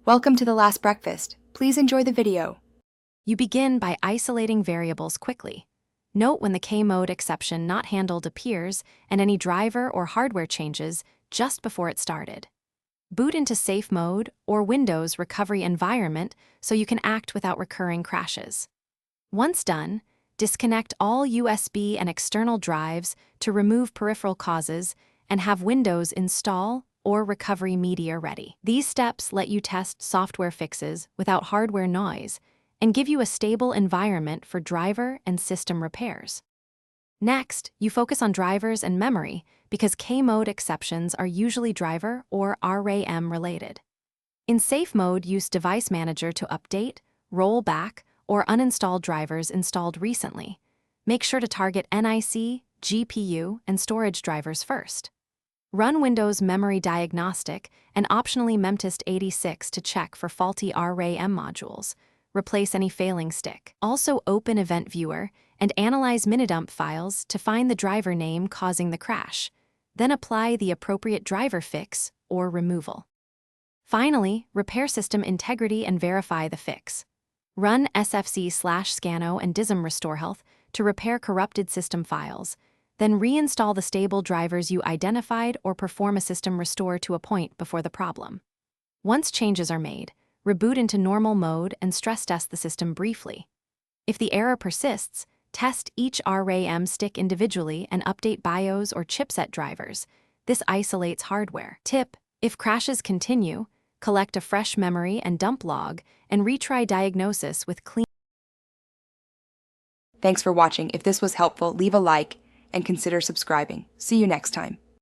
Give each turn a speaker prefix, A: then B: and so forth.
A: Welcome to the last breakfast. Please enjoy the video.
B: You begin by isolating variables quickly. Note when the Kmode exception not handled appears and any driver or hardware changes just before it started. Boot into safe mode or Windows recovery environment so you can act without recurring crashes. Once done, disconnect all USB and external drives to remove peripheral causes and have Windows install or recovery media ready. These steps let you test software fixes without hardware noise and give you a stable environment for driver and system repairs. Next, you focus on drivers and memory because Kmode exceptions are usually driver or RAM related. In safe mode, use Device Manager to update, roll back, or uninstall drivers installed recently. Make sure to target NIC, GPU, and storage drivers first. Run Windows Memory Diagnostic and optionally memtest86 to check for faulty RAM modules. Replace any failing stick. Also open Event Viewer and analyze Minidump files to find the driver name causing the crash. Then apply the appropriate driver fix or removal. Finally, repair system integrity and verify the fix. Run sfc/scano and dism restore health to repair corrupted system files. Then reinstall the stable drivers you identified or perform a system restore to a point before the problem. Once changes are made, reboot into normal mode and stress test the system briefly. If the error persists, test each RAM stick individually and update BIOS or chipset drivers. This isolates hardware. Tip: if crashes continue, collect a fresh memory and dump log and retry diagnosis with clean.
A: Thanks for watching. If this was helpful, leave a like and consider subscribing. See you next time.